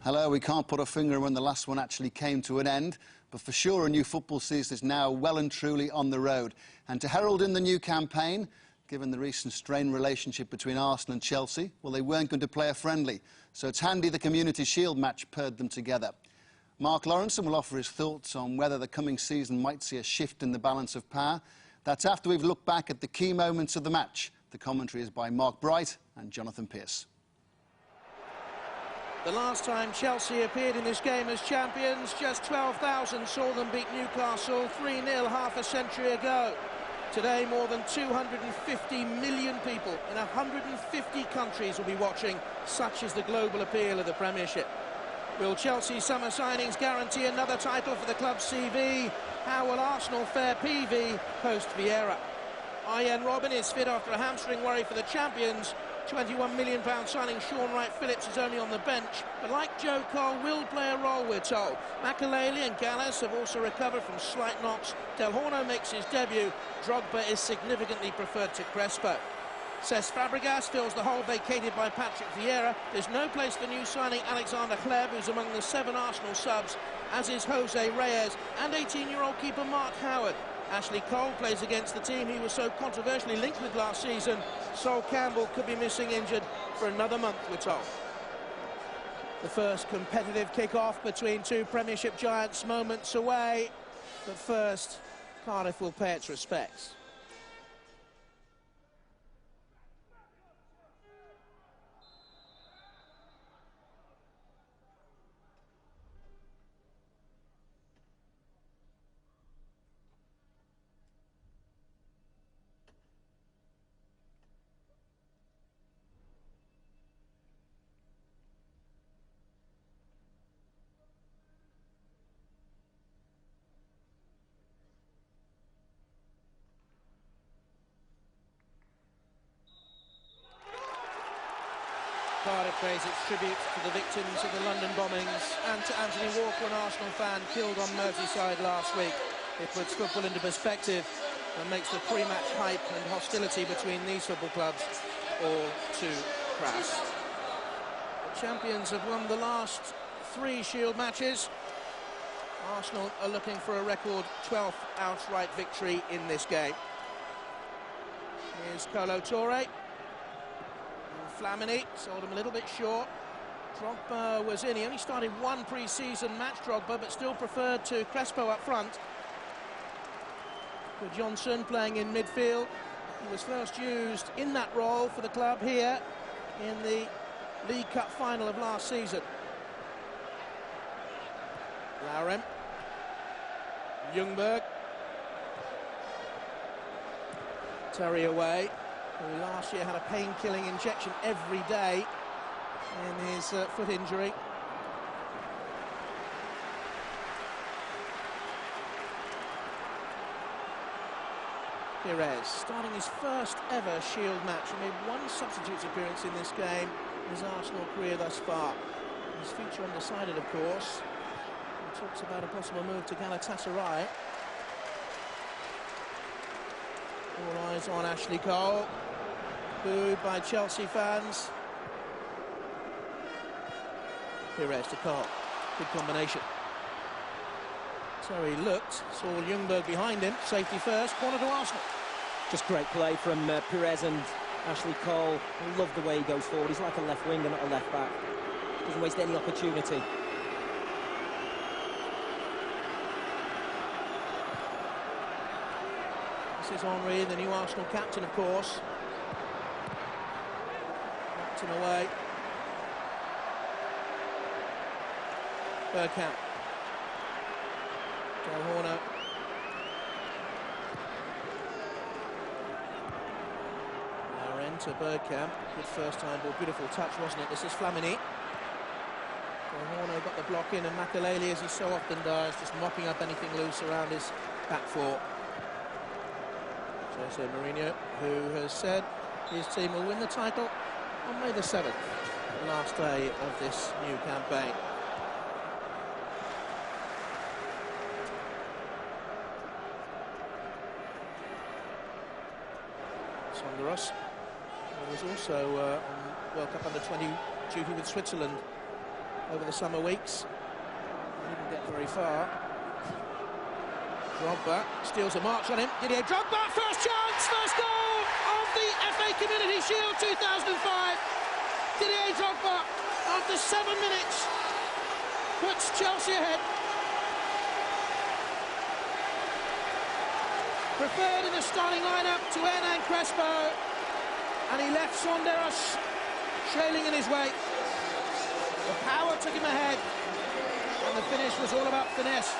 Hello, we can't put a finger on when the last one actually came to an end, but for sure a new football season is now well and truly on the road. And to herald in the new campaign, given the recent strained relationship between Arsenal and Chelsea, well, they weren't going to play a friendly, so it's handy the Community Shield match paired them together. Mark Lawrenson will offer his thoughts on whether the coming season might see a shift in the balance of power. That's after we've looked back at the key moments of the match. The commentary is by Mark Bright and Jonathan Pearce. The last time Chelsea appeared in this game as champions, just 12,000 saw them beat Newcastle 3-0 half a century ago. Today, more than 250 million people in 150 countries will be watching. Such is the global appeal of the Premiership. Will Chelsea's summer signings guarantee another title for the club's CV? How will Arsenal fare PV post Vieira? Arjen Robben is fit after a hamstring worry for the champions. £21 million signing Sean Wright-Phillips is only on the bench, but like Joe Cole, will play a role, we're told. Makelele and Gallas have also recovered from slight knocks. Del Horno makes his debut. Drogba is significantly preferred to Crespo. Cesc Fabregas fills the hole vacated by Patrick Vieira. There's no place for new signing Alexander Hleb, who's among the 7 Arsenal subs, as is Jose Reyes and 18-year-old keeper Mark Howard. Ashley Cole plays against the team he was so controversially linked with last season. Sol Campbell could be missing injured for another month, we're told. The first competitive kick-off between two Premiership giants moments away. But first, Cardiff will pay its respects. Cardiff pays its tribute to the victims of the London bombings and to Anthony Walker, an Arsenal fan killed on Merseyside last week. It puts football into perspective and makes the pre-match hype and hostility between these football clubs all too crass. The champions have won the last 3 Shield matches. Arsenal are looking for a record 12th outright victory in this game. Here's Kolo Touré. Flamini sold him a little bit short. Drogba was in. He only started 1 pre-season match, Drogba, but still preferred to Crespo up front. With Johnson playing in midfield. He was first used in that role for the club here in the League Cup final of last season. Laurent. Ljungberg. Terry away, who last year had a pain-killing injection every day in his foot injury. Pires starting his first ever Shield match. He made 1 substitute appearance in this game in his Arsenal career thus far. His future undecided, of course. He talks about a possible move to Galatasaray. All eyes on Ashley Cole, booed by Chelsea fans. Pires to Cole, good combination. Terry looked, saw Ljungberg behind him, safety first, corner to Arsenal. Just great play from Pires and Ashley Cole. I love the way he goes forward. He's like a left winger, not a left back. Doesn't waste any opportunity. This is Henry, the new Arsenal captain, of course. Knocked him away. Bergkamp. Del Horno. Laurent to Bergkamp. Good first time ball. Beautiful touch, wasn't it? This is Flamini. Del Horno got the block in, and Makelele, as he so often does, just mopping up anything loose around his back four. Jose Mourinho, who has said his team will win the title on May the 7th, the last day of this new campaign. over the summer weeks. Didn't get very far. Drogba steals a march on him. Didier Drogba, first chance, first goal of the FA Community Shield 2005. Didier Drogba, after 7 minutes, puts Chelsea ahead. Preferred in the starting lineup to Hernan Crespo, and he left Sonderos trailing in his wake. The power took him ahead, and the finish was all about finesse.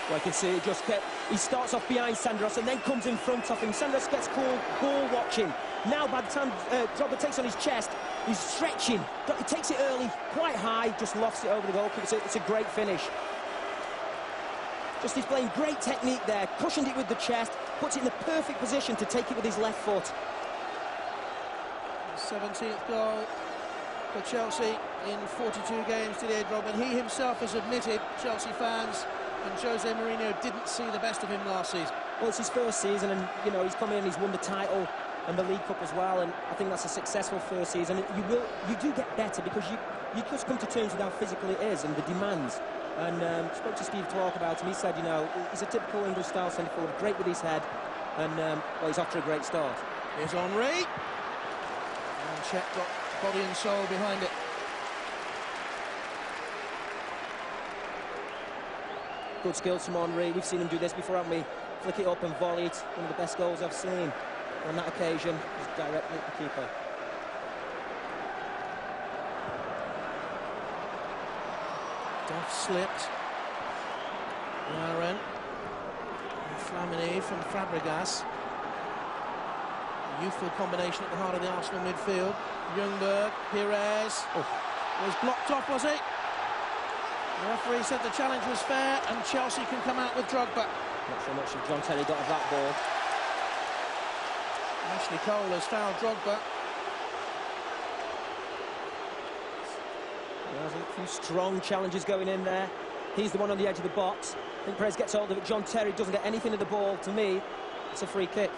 Well, I can see it just he starts off behind Sandros and then comes in front of him. Sandros gets called ball watching. Now by the time Drogba takes on his chest, he's stretching. He takes it early, quite high, just lofts it over the goalkeeper. It's a great finish. Just he's playing great technique there, cushioned it with the chest, puts it in the perfect position to take it with his left foot. 17th goal for Chelsea in 42 games, Didier Drogba. And he himself has admitted, Chelsea fans and Jose Mourinho didn't see the best of him last season. Well, it's his first season, and you know he's come in, he's won the title and the League Cup as well, and I think that's a successful first season. You do get better because you just come to terms with how physical it is and the demands. And spoke to Steve Clark about him. He said, you know, he's a typical English-style centre-forward, great with his head, and well, he's off to a great start. Here's Henry, and Cech got body and soul behind it. Good skills from Henry. We've seen him do this before, haven't we? Flick it up and volley it. One of the best goals I've seen. On that occasion, it was directly at the keeper. Duff slipped. Lauren. And Flamini from Fabregas. A youthful combination at the heart of the Arsenal midfield. Ljungberg, Pires. Was blocked off, was it? The referee said the challenge was fair and Chelsea can come out with Drogba. Not so much as John Terry got of that ball. Ashley Cole has fouled Drogba. There's a few strong challenges going in there. He's the one on the edge of the box. I think Perez gets hold of it. John Terry doesn't get anything of the ball. To me, it's a free kick.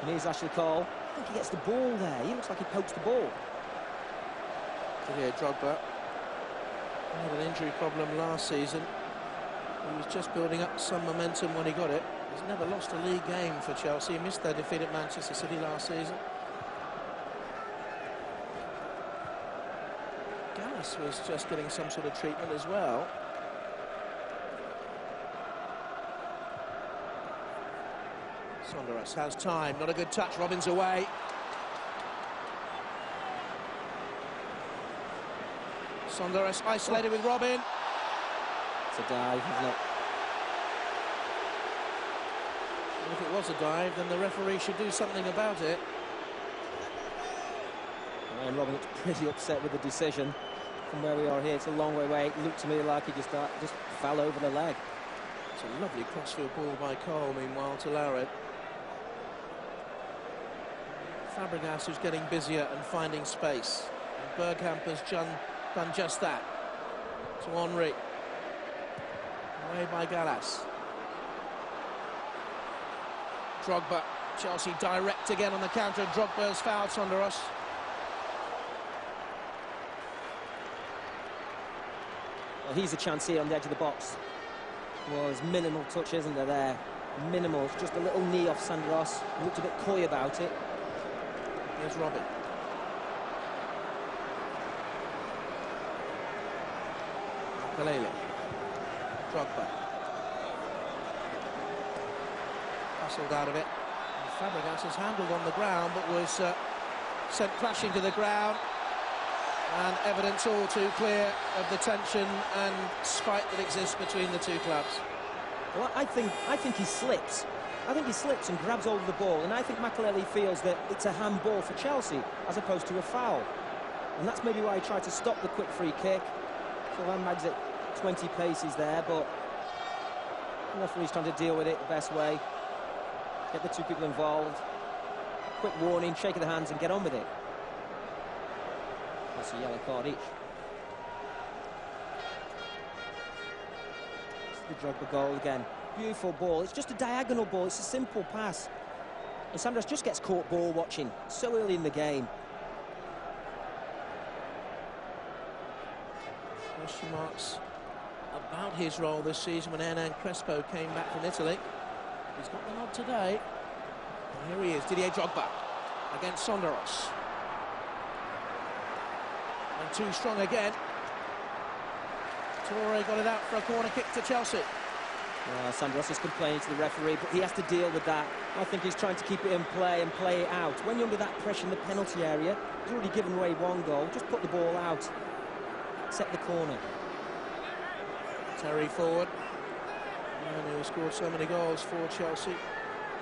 And here's Ashley Cole. I think he gets the ball there. He looks like he pokes the ball. Didier Drogba had an injury problem last season. He was just building up some momentum when he got it. He's never lost a league game for Chelsea. He missed their defeat at Manchester City last season. Gallas was just getting some sort of treatment as well. Sonderos has time, not a good touch, Robin's away. Sonderos isolated with Robin. It's a dive, isn't it? And if it was a dive, then the referee should do something about it. And Robin looks pretty upset with the decision. From where we are here, it's a long way away. It looked to me like he just fell over the leg. It's a lovely crossfield ball by Cole, meanwhile, to Lauren. Fabregas, who's getting busier and finding space. And Bergkamp has done just that. To Henry. Away by Gallas. Drogba. Chelsea direct again on the counter. Drogba's fouled Sonderos. Well, he's a chance here on the edge of the box. Well, there's minimal touch, isn't there? Minimal. Just a little knee off Sandros. He looked a bit coy about it. Here's Robin. Kalele. Drogba. Hustled out of it. And Fabregas has handled on the ground, but was sent crashing to the ground. And evidence all too clear of the tension and spite that exists between the two clubs. Well, I think he slips. I think he slips and grabs hold of the ball, and I think Makelele feels that it's a handball for Chelsea as opposed to a foul. And that's maybe why he tried to stop the quick free kick. So landbags at 20 paces there, but the referee's trying to deal with it the best way. Get the two people involved. Quick warning, shake of the hands and get on with it. That's a yellow card each. It's the Drogba goal again. Beautiful ball. It's just a diagonal ball. It's a simple pass. And Sandros just gets caught ball watching so early in the game. question marks about his role this season when Hernan Crespo came back from Italy. He's got the nod today. And here he is, Didier Drogba against Sonderos. And too strong again. Toure got it out for a corner kick to Chelsea. Sonderos is complaining to the referee, but he has to deal with that. I think he's trying to keep it in play and play it out. When you're under that pressure in the penalty area, he's already given away one goal. Just put the ball out. Set the corner. Terry forward. And who has scored so many goals for Chelsea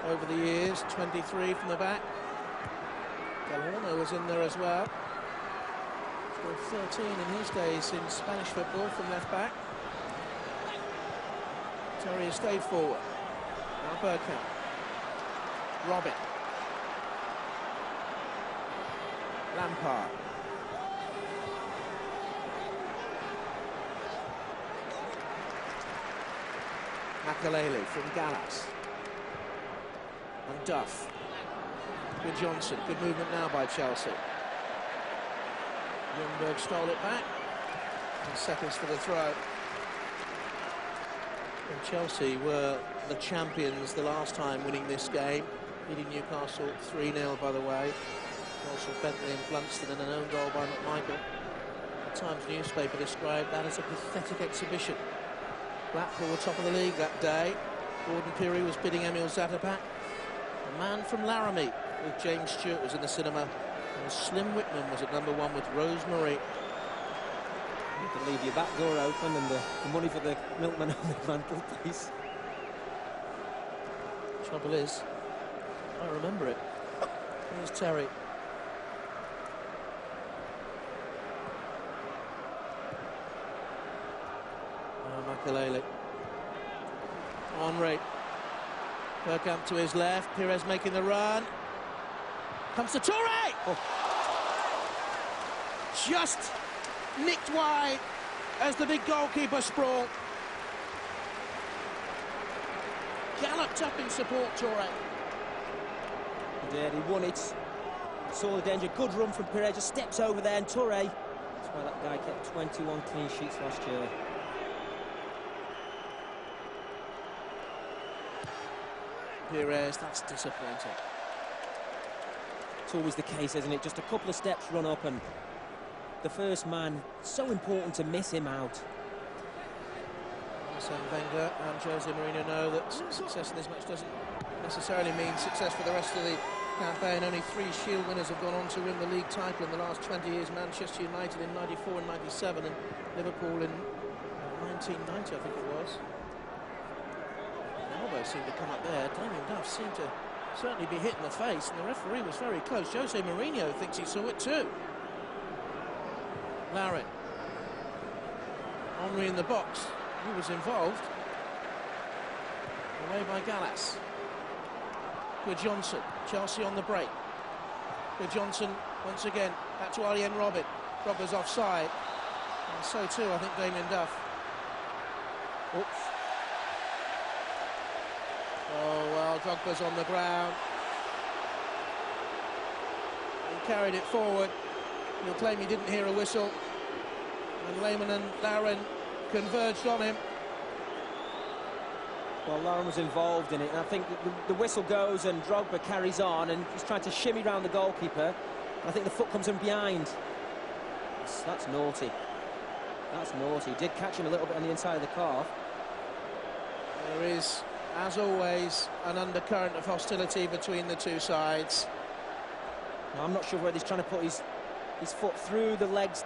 over the years. 23 from the back. Del Horno was in there as well. Scored 13 in his days in Spanish football from left back. Terry has stayed forward. Now Bergkamp. Robin. Lampard. Makelele from Gallas. And Duff. Good Johnson. Good movement now by Chelsea. Ljungberg stole it back. And seconds for the throw. And Chelsea were the champions the last time winning this game, beating Newcastle 3-0, by the way. Also Bentley and Blunston and an own goal by McMichael. The Times newspaper described that as a pathetic exhibition. Blackpool were top of the league that day. Gordon Pirie was bidding Emil Zatopek. A man from Laramie with James Stewart was in the cinema. And Slim Whitman was at #1 with Rosemary. You can leave your back door open and the money for the milkman on the mantelpiece. Trouble is, I remember it. Here's Terry. Makelele. Henry. Bergkamp to his left. Pires making the run. Comes to Toure! Oh. Just nicked wide as the big goalkeeper sprawled. Galloped up in support, Toure. He did, he won it. Saw the danger, good run from Pires, just steps over there, and Toure. That's why that guy kept 21 clean sheets last year. Pires, that's disappointing. It's always the case, isn't it? Just a couple of steps run up and the first man, so important to miss him out. Arsene Wenger and Jose Mourinho know that success in this match doesn't necessarily mean success for the rest of the campaign. Only 3 Shield winners have gone on to win the league title in the last 20 years. Manchester United in '94 and '97, and Liverpool in 1990, I think it was. An elbow seemed to come up there. Damien Duff seemed to certainly be hit in the face, and the referee was very close. Jose Mourinho thinks he saw it too. Larin. Henry in the box. He was involved. Away by Gallas. Good Johnson. Chelsea on the break. Good Johnson once again. Back to Arjen Robben. Drogba's offside. And so too, I think, Damien Duff. Oops. Oh, well, Drogba's on the ground. He carried it forward. He'll claim he didn't hear a whistle. And Lehmann and Larin converged on him. Well, Larin was involved in it, and I think the whistle goes and Drogba carries on, and he's trying to shimmy round the goalkeeper. I think the foot comes in behind. That's naughty. That's naughty. He did catch him a little bit on the inside of the calf. There is, as always, an undercurrent of hostility between the two sides. Now, I'm not sure whether he's trying to put his foot through the legs